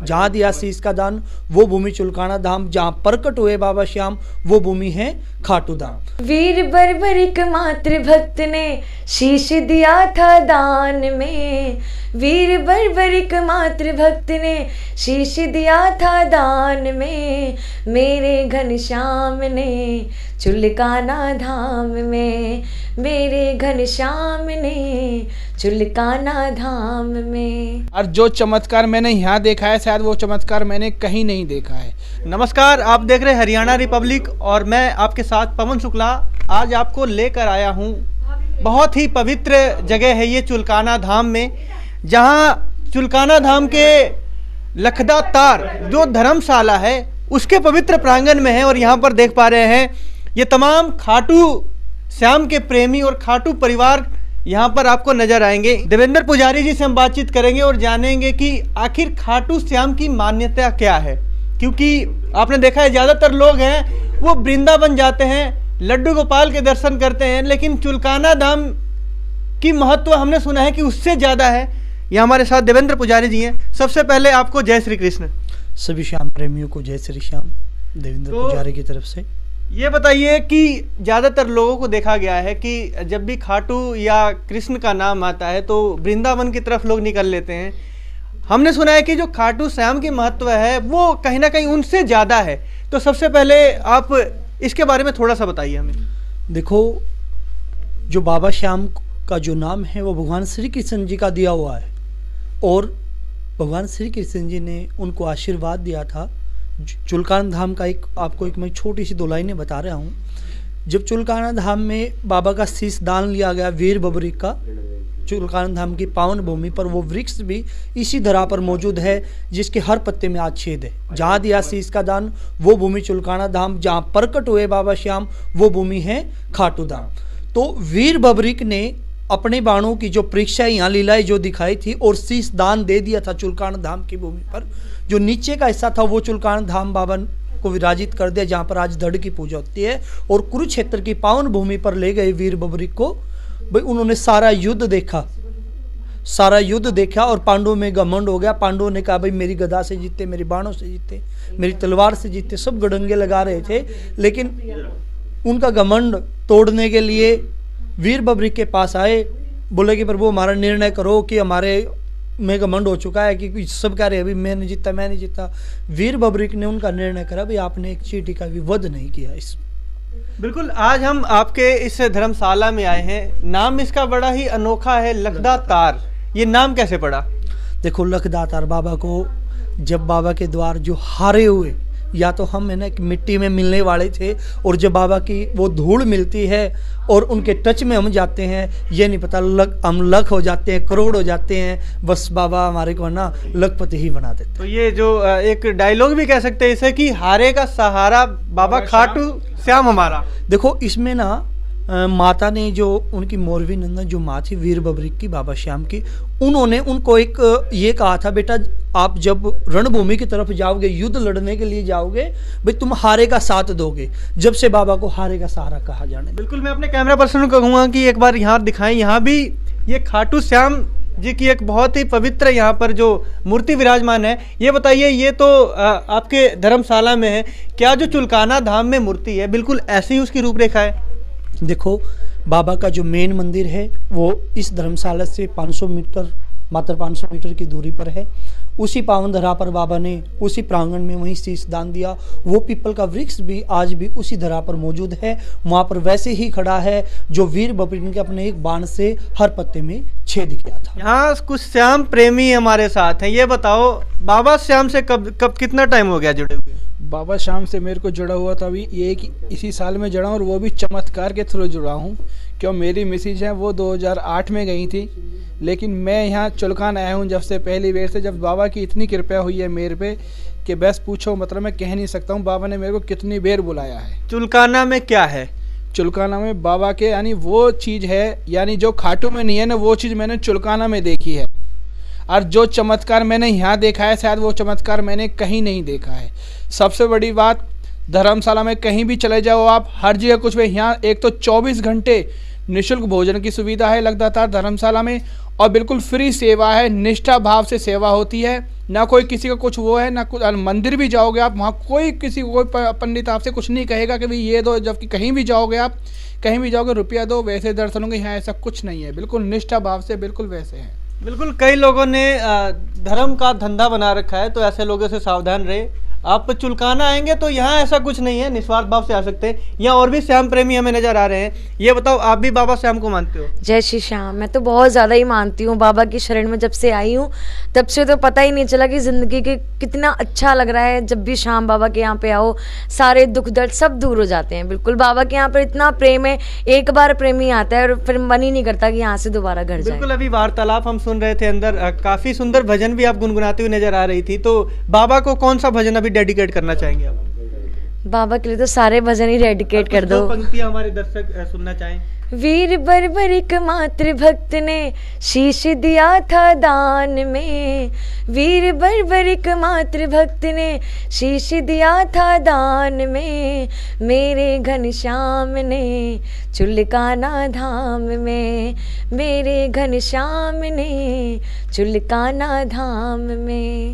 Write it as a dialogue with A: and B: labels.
A: जहाँ दिया शीश का दान वो भूमि चुलकाना धाम, जहाँ प्रकट हुए बाबा श्याम वो भूमि है खाटू धाम।
B: वीर बर्बरिक मातृ भक्त ने शीश दिया था दान में, वीर बर्बरिक मातृ भक्त ने शीश दिया था दान में, मेरे घनश्याम ने चुलकाना धाम में, मेरे घनश्याम ने चुलकाना धाम में।
C: और जो चमत्कार मैंने यहाँ देखा है शायद वो चमत्कार मैंने कहीं नहीं देखा है।
D: नमस्कार, आप देख रहे हैं हरियाणा रिपब्लिक और मैं आपके साथ पवन शुक्ला। आज आपको लेकर आया हूँ बहुत ही पवित्र जगह है ये चुलकाना धाम में, जहाँ चुलकाना धाम के लखदा तार जो धर्मशाला है उसके पवित्र प्रांगण में है। और यहाँ पर देख पा रहे हैं ये तमाम खाटू श्याम के प्रेमी और खाटू परिवार यहाँ पर आपको नजर आएंगे। देवेंद्र पुजारी जी से हम बातचीत करेंगे और जानेंगे कि आखिर खाटू श्याम की मान्यता क्या है, क्योंकि आपने देखा है ज़्यादातर लोग हैं वो वृंदावन जाते हैं, लड्डू गोपाल के दर्शन करते हैं, लेकिन चुलकाना धाम की महत्व हमने सुना है कि उससे ज़्यादा है। ये हमारे साथ देवेंद्र पुजारी जी हैं। सबसे पहले आपको जय श्री कृष्ण।
A: सभी श्याम प्रेमियों को जय श्री श्याम देवेंद्र पुजारी की तरफ से।
D: ये बताइए कि ज़्यादातर लोगों को देखा गया है कि जब भी खाटू या कृष्ण का नाम आता है तो वृंदावन की तरफ लोग निकल लेते हैं। हमने सुना है कि जो खाटू श्याम की महत्व है वो कहीं ना कहीं उनसे ज़्यादा है। तो सबसे पहले आप इसके बारे में थोड़ा सा बताइए हमें।
A: देखो, जो बाबा श्याम का जो नाम है वो भगवान श्री कृष्ण जी का दिया हुआ है, और भगवान श्री कृष्ण जी ने उनको आशीर्वाद दिया था। चुलकाना धाम का आपको मैं छोटी सी दो लाइनें बता रहा हूँ। जब चुलकाना धाम में बाबा का शीश दान लिया गया वीर बबरिक का, चुलकाना धाम की पावन भूमि पर वो वृक्ष भी इसी धरा पर मौजूद है जिसके हर पत्ते में आज छेद है। जहाँ दिया शीश का दान वो भूमि चुलकाना धाम, जहाँ प्रकट हुए बाबा श्याम वो भूमि है खाटू धाम। तो वीर बबरिक ने अपने बाणों की जो परीक्षा यहाँ लीलाएं जो दिखाई थी और शीश दान दे दिया था चुलकाना धाम की भूमि पर। जो नीचे का हिस्सा था वो चुलकाना धाम बाबा को विराजित कर दिया, जहाँ पर आज धड़ की पूजा होती है। और कुरुक्षेत्र की पावन भूमि पर ले गए वीर बबरिक को। भाई उन्होंने सारा युद्ध देखा और पांडवों में घमंड हो गया। पांडवों ने कहा भाई मेरी गदा से जीते, मेरी बाणों से जीते, मेरी तलवार से जीते, सब गड़ंगे लगा रहे थे। लेकिन उनका घमंड तोड़ने के लिए वीर बबरिक के पास आए, बोले कि प्रभु हमारा निर्णय करो कि हमारे में घमंड हो चुका है कि सब कह रहे अभी मैं नहीं जीता। वीर बबरिक ने उनका निर्णय करा भाई आपने एक चींटी का भी वध नहीं किया। इस
D: बिल्कुल, आज हम आपके इस धर्मशाला में आए हैं। नाम इसका बड़ा ही अनोखा है, लखदा तार। ये नाम कैसे पड़ा?
A: देखो, लखदा तार बाबा को जब बाबा के द्वार जो हारे हुए, या तो हम है ना मिट्टी में मिलने वाले थे, और जब बाबा की वो धूल मिलती है और उनके टच में हम जाते हैं, ये नहीं पता हम लख हो जाते हैं, करोड़ हो जाते हैं। बस बाबा हमारे को ना लखपति ही बना देते।
D: तो ये जो एक डायलॉग भी कह सकते हैं इसे कि हारे का सहारा बाबा खाटू श्याम हमारा।
A: देखो, इसमें ना माता ने जो उनकी मोरवी नंदन जो माँ थी वीर बबरिक की, बाबा श्याम की, उन्होंने उनको एक ये कहा था बेटा आप जब रणभूमि की तरफ जाओगे, युद्ध लड़ने के लिए जाओगे, भाई तुम हारे का साथ दोगे। जब से बाबा को हारे का सहारा कहा जाने।
D: बिल्कुल, मैं अपने कैमरा पर्सन को कहूँगा कि एक बार यहाँ दिखाएं। यहाँ भी ये खाटू श्याम जी की एक बहुत ही पवित्र यहाँ पर जो मूर्ति विराजमान है। ये बताइए, ये तो आपके धर्मशाला में है, क्या जो चुलकाना धाम में मूर्ति है बिल्कुल ऐसी ही उसकी रूपरेखा है?
A: देखो, बाबा का जो मेन मंदिर है वो इस धर्मशाला से 500 मीटर, मात्र 500 मीटर की दूरी पर है। उसी पावन धरा पर बाबा ने उसी प्रांगण में वहीं शीश दान दिया। वो पीपल का वृक्ष भी आज भी उसी धरा पर मौजूद है, वहाँ पर वैसे ही खड़ा है जो वीर बबरिक ने अपने एक बाण से हर पत्ते में छेद किया था।
D: यहाँ कुछ श्याम प्रेमी हमारे साथ हैं। ये बताओ, बाबा श्याम से कब कितना टाइम हो गया जुड़े हुए?
C: बाबा श्याम से मेरे को जुड़ा हुआ था अभी ये इसी साल में जुड़ा हूँ, और वो भी चमत्कार के थ्रू जुड़ा हूँ। क्यों, मेरी मिसेज है वो 2008 में गई थी, लेकिन मैं यहाँ चुलकाना आया हूँ जब से पहली बार से, जब बाबा की इतनी कृपा हुई है मेरे पे कि बस पूछो, मतलब मैं कह नहीं सकता हूँ बाबा ने मेरे को कितनी बार बुलाया है।
D: चुलकाना में क्या है?
C: चुलकाना में बाबा के यानी वो चीज़ है, यानी जो खाटू में नहीं है ना, वो चीज़ मैंने चुलकाना में देखी है। और जो चमत्कार मैंने यहाँ देखा है शायद वो चमत्कार मैंने कहीं नहीं देखा है। सबसे बड़ी बात, धर्मशाला में कहीं भी चले जाओ आप, हर जगह कुछ भी। यहाँ एक तो 24 घंटे निःशुल्क भोजन की सुविधा है लगातार धर्मशाला में, और बिल्कुल फ्री सेवा है, निष्ठा भाव से सेवा होती है। ना कोई किसी का कुछ वो है, ना कुछ। मंदिर भी जाओगे आप, वहाँ कोई किसी कोई पंडित आपसे कुछ नहीं कहेगा कि भाई ये दो, जबकि कहीं भी जाओगे आप, कहीं भी जाओगे रुपया दो वैसे दर्शन होंगे। यहाँ ऐसा कुछ नहीं है, बिल्कुल निष्ठा भाव से बिल्कुल वैसे है।
D: बिल्कुल, कई लोगों ने धर्म का धंधा बना रखा है, तो ऐसे लोगों से सावधान रहे। आप चुलकाना आएंगे तो यहाँ ऐसा कुछ नहीं है, निस्वार्थ भाव से आ सकते हैं। यहाँ और भी श्याम प्रेमी हमें नजर आ रहे हैं। ये बताओ, आप भी बाबा श्याम को मानते हो?
B: जय श्री श्याम। मैं तो बहुत ज़्यादा ही मानती हूँ बाबा की शरण में। जब से आई हूँ तब से तो पता ही नहीं चला कि ज़िंदगी के कितना अच्छा लग रहा है। जब भी श्याम बाबा के यहाँ पे आओ, सारे दुख दर्द सब दूर हो जाते हैं। बिल्कुल, बाबा के यहाँ पर इतना प्रेम है, एक बार प्रेमी आता है और फिर मन ही नहीं करता कि यहाँ से दोबारा घर जाए।
D: बिल्कुल, अभी वार्तालाप हम सुन रहे थे अंदर, काफी सुंदर भजन भी आप गुनगुनाते हुए नजर आ रही थी। तो बाबा को कौन सा भजन अभी डेडिकेट करना चाहेंगे आप?
B: बाबा के लिए तो सारे भजन ही डेडिकेट कर दो।
D: पंक्तियां हमारे दर्शक सुनना चाहें।
B: वीर बर्बरिक मातृ भक्त ने शीश दिया था दान में, वीर बर्बरिक मातृ भक्त ने शीश दिया था दान में, मेरे घनश्याम ने चुलकाना धाम में, मेरे घनश्याम ने चुलकाना धाम में।